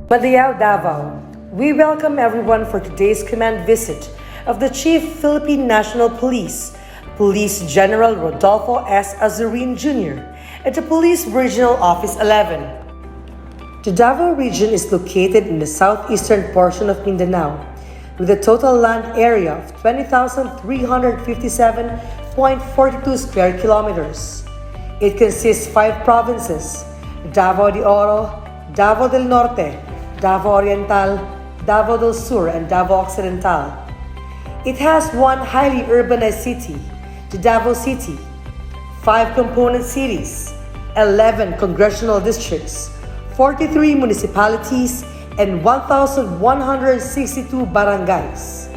Madayaw Davao, we welcome everyone for today's command visit of the Chief Philippine National Police, Police General Rodolfo S. Azurin Jr., at the Police Regional Office 11. The Davao region is located in the southeastern portion of Mindanao, with a total land area of 20,357.42 square kilometers. It consists of 5 provinces: Davao de Oro, Davao del Norte, Davao Oriental, Davao del Sur, and Davao Occidental. It has one highly urbanized city, the Davao City, 5 component cities, 11 congressional districts, 43 municipalities, and 1,162 barangays.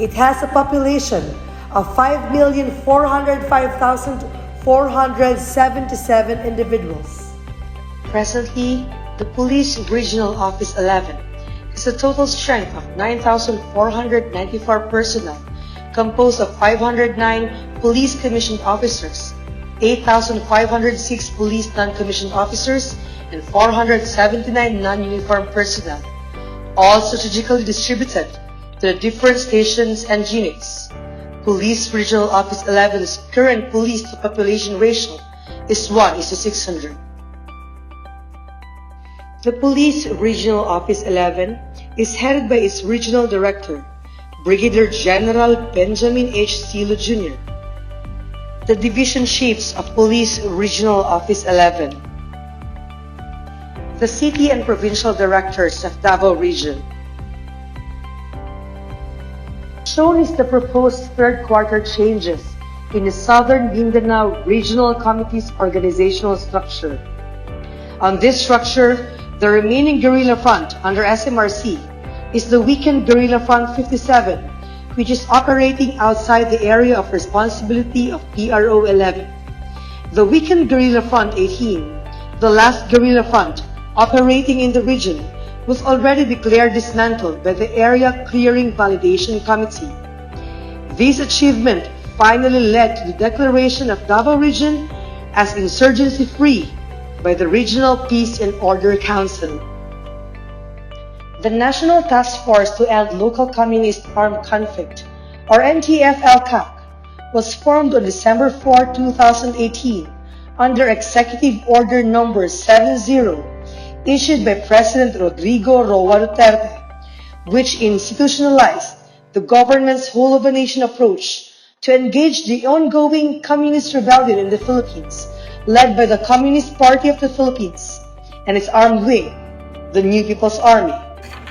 It has a population of 5,405,477 individuals. Presently, the Police Regional Office 11 has a total strength of 9,494 personnel, composed of 509 police commissioned officers, 8,506 police non-commissioned officers, and 479 non-uniformed personnel, all strategically distributed to the different stations and units. Police Regional Office 11's current police-to-population ratio is 1:600. The Police Regional Office 11 is headed by its Regional Director, Brigadier General Benjamin H. Silo Jr. The Division Chiefs of Police Regional Office 11. The City and Provincial Directors of Davao Region. Shown is the proposed third quarter changes in the Southern Mindanao Regional Committee's organizational structure. On this structure, the remaining guerrilla front under SMRC is the weakened Guerrilla Front 57, which is operating outside the area of responsibility of PRO 11. The weakened Guerrilla Front 18, the last guerrilla front operating in the region, was already declared dismantled by the Area Clearing Validation Committee. This achievement finally led to the declaration of Davao Region as insurgency-free by the Regional Peace and Order Council. The National Task Force to End Local Communist Armed Conflict, or NTF-LCAC, was formed on December 4, 2018 under Executive Order No. 70, issued by President Rodrigo Roa Duterte, which institutionalized the government's whole-of-a-nation approach to engage the ongoing communist rebellion in the Philippines, led by the Communist Party of the Philippines and its armed wing, the New People's Army.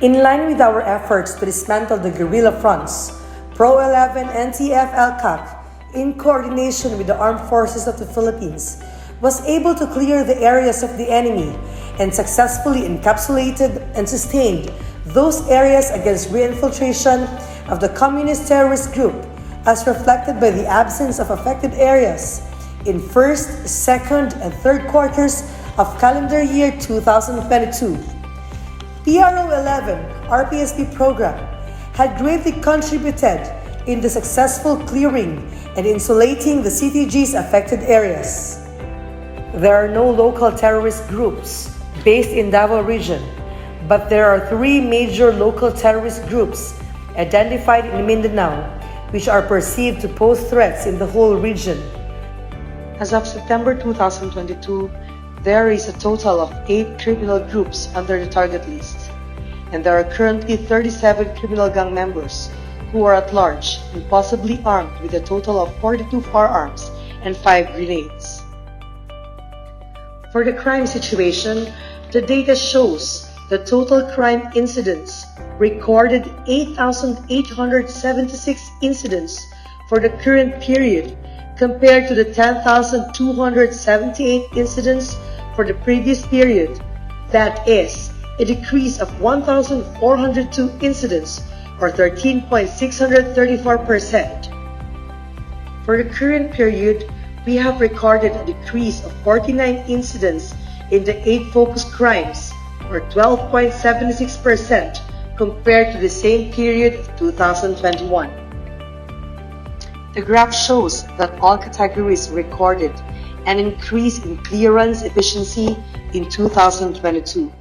In line with our efforts to dismantle the guerrilla fronts, Pro 11 NTF-LCAC, in coordination with the Armed Forces of the Philippines, was able to clear the areas of the enemy and successfully encapsulated and sustained those areas against reinfiltration of the communist terrorist group, as reflected by the absence of affected areas in first, second, and third quarters of calendar year 2022. PRO 11 RPSP program had greatly contributed in the successful clearing and insulating the CTG's affected areas. There are no local terrorist groups based in Davao region, but there are 3 major local terrorist groups identified in Mindanao, which are perceived to pose threats in the whole region. As of September 2022, there is a total of 8 criminal groups under the target list, and there are currently 37 criminal gang members who are at large and possibly armed with a total of 42 firearms and 5 grenades. For the crime situation, the data shows the total crime incidents recorded 8,876 incidents for the current period, compared to the 10,278 incidents for the previous period. That is, a decrease of 1,402 incidents, or 13.634%. For the current period, we have recorded a decrease of 49 incidents in the 8 focused crimes, or 12.76% compared to the same period of 2021. The graph shows that all categories recorded an increase in clearance efficiency in 2022.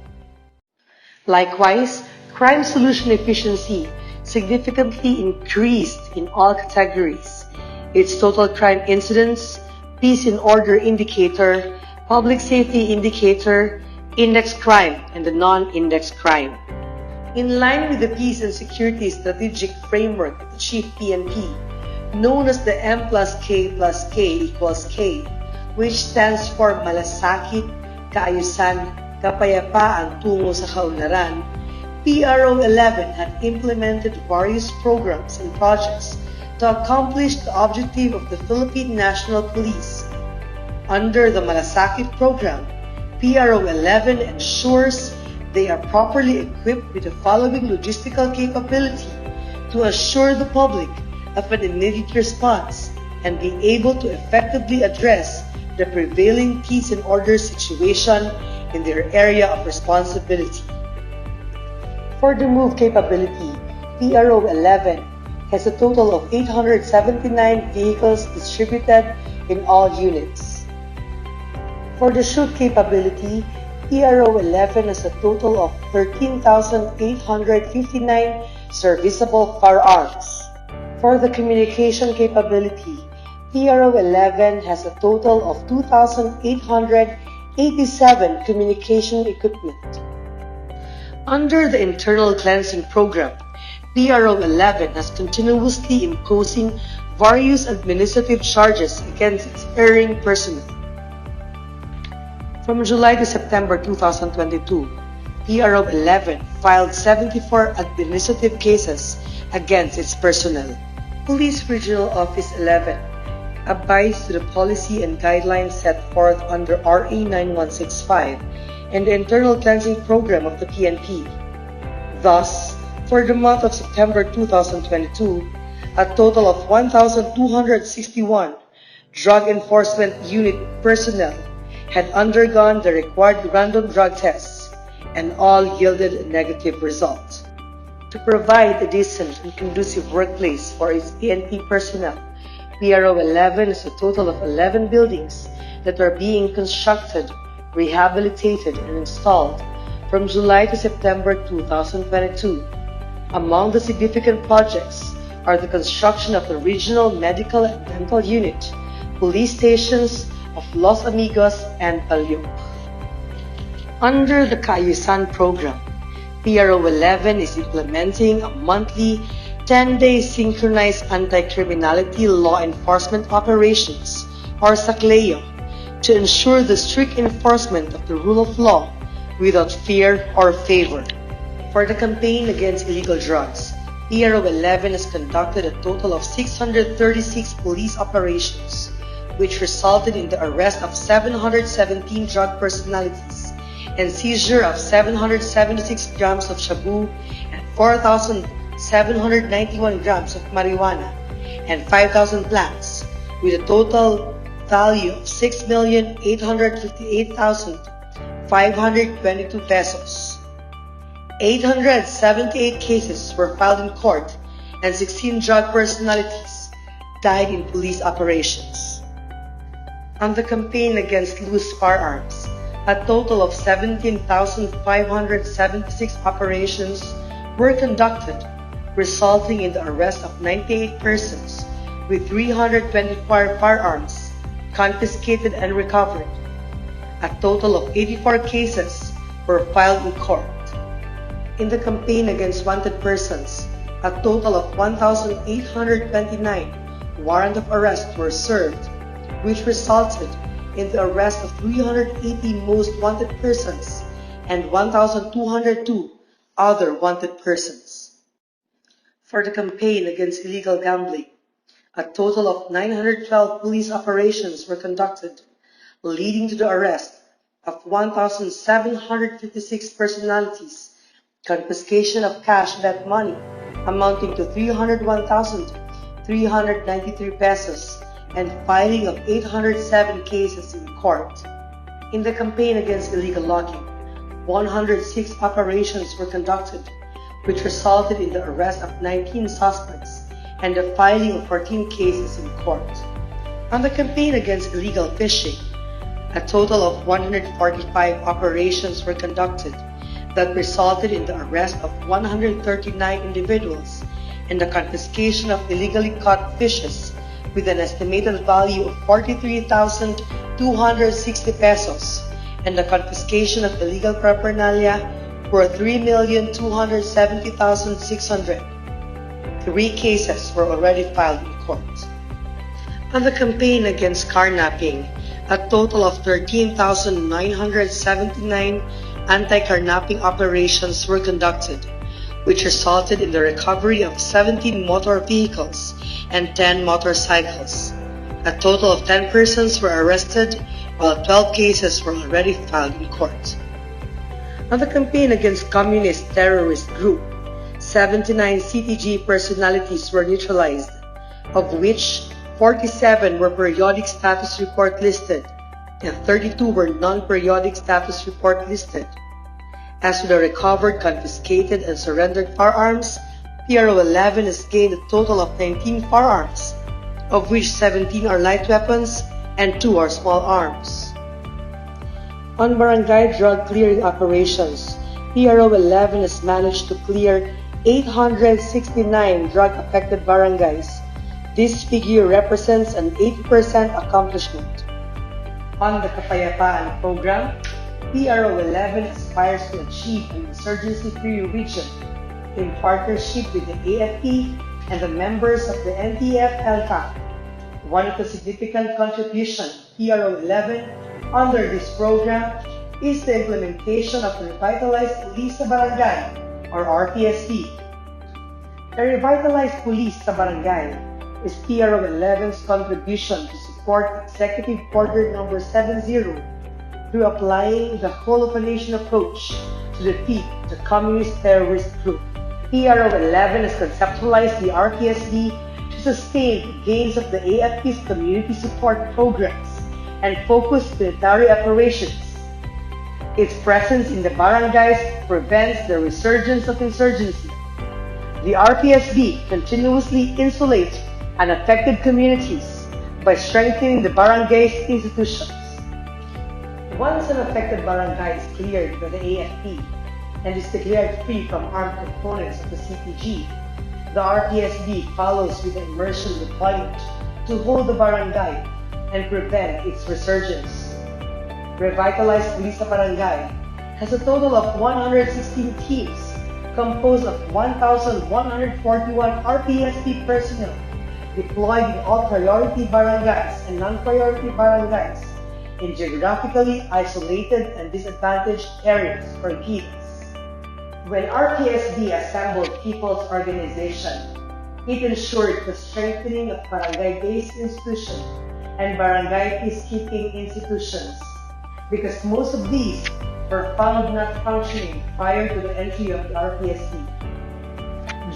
Likewise, crime solution efficiency significantly increased in all categories. Its total crime incidence, peace and order indicator, public safety indicator, index crime, and the non-index crime. In line with the Peace and Security Strategic Framework of the Chief PNP, known as the M+K+K = K, which stands for Malasakit, Kaayusan, Kapayapaan tungo sa Kaunlaran, PRO 11 had implemented various programs and projects to accomplish the objective of the Philippine National Police. Under the Malasakit program, PRO 11 ensures they are properly equipped with the following logistical capability to assure the public of an immediate response and be able to effectively address the prevailing peace and order situation in their area of responsibility. For the MOVE capability, PRO 11 has a total of 879 vehicles distributed in all units. For the SHOOT capability, PRO 11 has a total of 13,859 serviceable firearms. For the communication capability, PRO 11 has a total of 2,887 communication equipment. Under the internal cleansing program, PRO 11 has continuously imposing various administrative charges against its erring personnel. From July to September 2022, PRO 11 filed 74 administrative cases against its personnel. Police Regional Office 11 abides to the policy and guidelines set forth under RA 9165 and the internal cleansing program of the PNP. Thus, for the month of September 2022, a total of 1,261 Drug Enforcement Unit personnel had undergone the required random drug tests, and all yielded a negative result. To provide a decent and conducive workplace for its PNP personnel, PRO 11 is a total of 11 buildings that are being constructed, rehabilitated, and installed from July to September 2022. Among the significant projects are the construction of the Regional Medical and Dental Unit, police stations of Los Amigos and Palyoc. Under the Kaayusan program, PRO 11 is implementing a monthly 10-day synchronized anti-criminality law enforcement operations, or SACLEO, to ensure the strict enforcement of the rule of law without fear or favor. For the campaign against illegal drugs, PRO 11 has conducted a total of 636 police operations, which resulted in the arrest of 717 drug personalities and seizure of 776 grams of shabu and 4,791 grams of marijuana and 5,000 plants, with a total value of 6,858,522 pesos. 878 cases were filed in court and 16 drug personalities died in police operations. On the campaign against loose firearms, a total of 17,576 operations were conducted, resulting in the arrest of 98 persons with 324 firearms confiscated and recovered. A total of 84 cases were filed in court. In the campaign against wanted persons, a total of 1,829 warrants of arrest were served, which resulted in the arrest of 380 most wanted persons and 1,202 other wanted persons. For the campaign against illegal gambling, a total of 912 police operations were conducted, leading to the arrest of 1,756 personalities, confiscation of cash bet money amounting to 301,393 pesos, and filing of 807 cases in court. In the campaign against illegal logging, 106 operations were conducted, which resulted in the arrest of 19 suspects and the filing of 14 cases in court. On the campaign against illegal fishing, a total of 145 operations were conducted, that resulted in the arrest of 139 individuals and the confiscation of illegally caught fishes with an estimated value of 43,260 pesos and the confiscation of illegal paraphernalia for 3,270,600. 3 cases were already filed in court. On the campaign against carnapping, a total of 13,979 anti-carnapping operations were conducted, which resulted in the recovery of 17 motor vehicles and 10 motorcycles. A total of 10 persons were arrested, while 12 cases were already filed in court. On the campaign against communist terrorist group, 79 CTG personalities were neutralized, of which 47 were periodic status report listed and 32 were non-periodic status report listed. As to the recovered, confiscated, and surrendered firearms, PRO 11 has gained a total of 19 firearms, of which 17 are light weapons and 2 are small arms. On barangay drug clearing operations, PRO 11 has managed to clear 869 drug-affected barangays. This figure represents an 80% accomplishment. On the Kapayapaan program, PRO 11 aspires to achieve an insurgency-free region in partnership with the AFP and the members of the NTF-ELCA. One of the significant contributions of PRO 11 under this program is the implementation of the Revitalized Police sa Barangay, or RPSB. The Revitalized Police sa Barangay is PRO 11's contribution to support Executive Order No. 70 through applying the whole-of-a-nation approach to defeat the communist terrorist group. PRO 11 has conceptualized the RPSB to sustain the gains of the AFP's community support programs and focus military operations. Its presence in the barangays prevents the resurgence of insurgency. The RPSB continuously insulates unaffected communities by strengthening the barangay's institutions. Once an affected barangay is cleared by the AFP and is declared free from armed components of the CTG, the RPSB follows with the immersion deployment to hold the barangay and prevent its resurgence. Revitalized Police sa Barangay has a total of 116 teams composed of 1,141 RPSB personnel deployed in all priority barangays and non-priority barangays in geographically isolated and disadvantaged areas or GIDs. When RPSB assembled People's Organization, it ensured the strengthening of barangay-based institutions and barangay peacekeeping institutions, because most of these were found not functioning prior to the entry of the RPSB.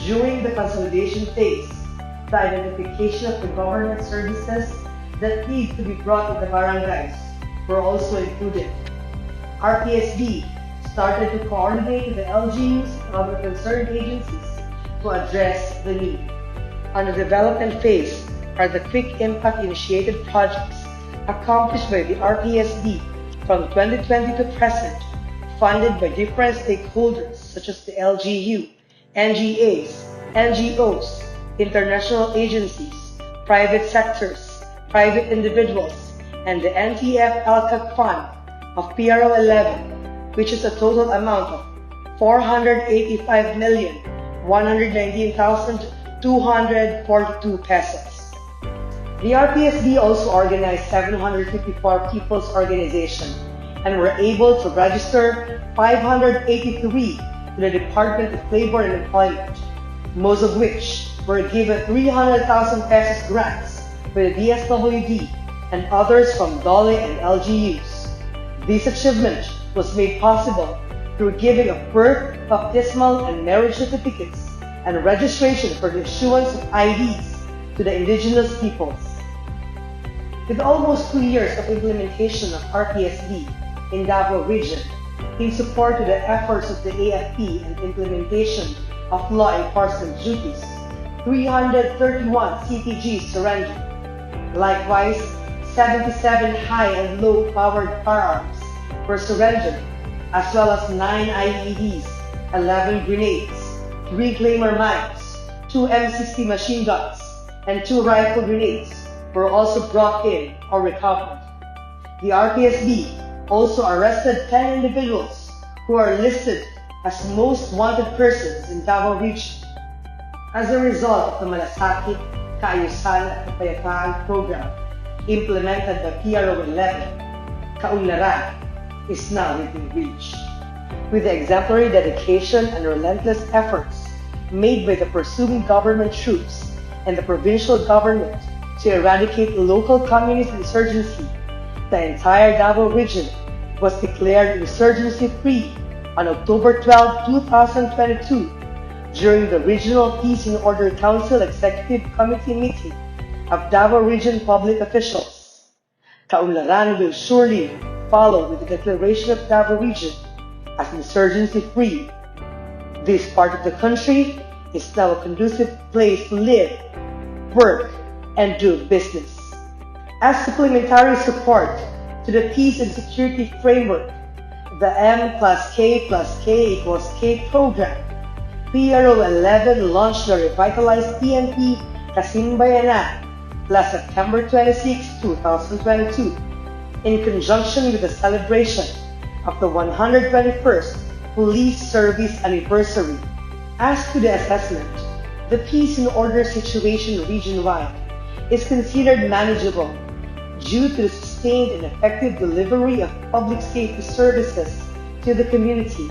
During the consolidation phase, the identification of the government services that need to be brought to the barangays were also included. RPSB started to coordinate with the LGUs and other concerned agencies to address the need. On the development phase are the quick impact initiated projects accomplished by the RPSB from 2020 to present, funded by different stakeholders such as the LGU, NGAs, NGOs, international agencies, private sectors, private individuals, and the NTF-ELCA fund of PRO 11, which is a total amount of 485,119,242 pesos. The RPSB also organized 754 people's organizations and were able to register 583 to the Department of Labor and Employment, most of which were given 300,000 pesos grants by the DSWD and others from DOLE and LGUs. This achievement was made possible through giving of birth, baptismal, and marriage certificates and registration for the issuance of IDs to the indigenous peoples. With almost 2 years of implementation of RPSB in Davao region, in support to the efforts of the AFP and implementation of law enforcement duties, 331 CTGs surrendered. Likewise, 77 high and low powered firearms were surrendered, as well as 9 IEDs, 11 grenades, 3 Claymore mines, 2 M60 machine guns, and 2 rifle grenades were also brought in or recovered. The RPSB also arrested 10 individuals who are listed as most wanted persons in Davao Region. As a result of the Malasakit, Kaayusan at Kapayapaan program implemented by PRO 11, Kaunlaran is now within reach. With the exemplary dedication and relentless efforts made by the pursuing government troops and the provincial government to eradicate local communist insurgency, the entire Davao region was declared insurgency-free on October 12, 2022 during the Regional Peace and Order Council Executive Committee meeting of Davao Region public officials. Kaunlaran will surely follow with the declaration of Davao Region as insurgency-free. This part of the country is now a conducive place to live, work, and do business. As supplementary support to the peace and security framework, the M+K+K=K program, PRO 11 launched the revitalized PNP Kasimbayanan last September 26, 2022, in conjunction with the celebration of the 121st Police Service Anniversary. As to the assessment, the peace and order situation region-wide is considered manageable due to the sustained and effective delivery of public safety services to the community,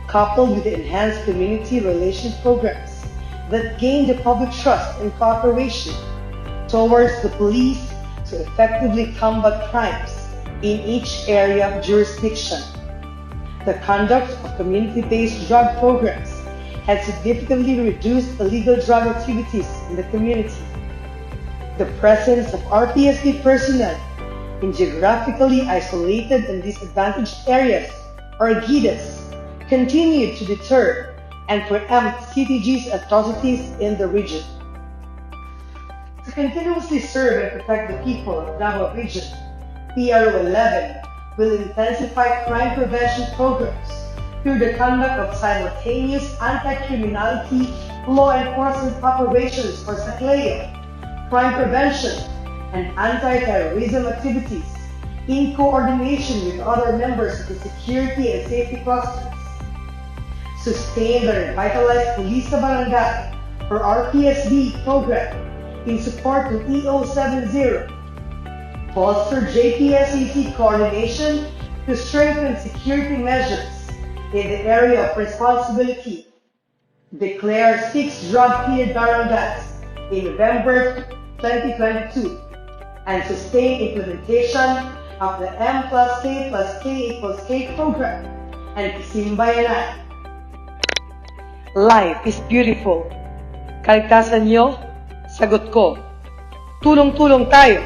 coupled with the enhanced community relations programs that gain the public trust and cooperation towards the police to effectively combat crimes in each area of jurisdiction. The conduct of community-based drug programs has significantly reduced illegal drug activities in the community. The presence of RPSB personnel in geographically isolated and disadvantaged areas, or GIDAs, continued to deter and preempt CTG's atrocities in the region. To continuously serve and protect the people of Davao Region, PRO 11 will intensify crime prevention programs through the conduct of simultaneous anti-criminality law enforcement operations for SACLEO, crime prevention, and anti-terrorism activities in coordination with other members of the security and safety clusters. Sustain the revitalized Police sa Barangay, or RPSB program in support of EO70. Bolster JPSCC coordination to strengthen security measures in the area of responsibility. Declare 6 drug-free barangays in November 2022 and sustain implementation of the M+K+K=K program and Kasimbayanan. Life is beautiful. Kaligtasan niyo, sagot ko. Tulong-tulong tayo.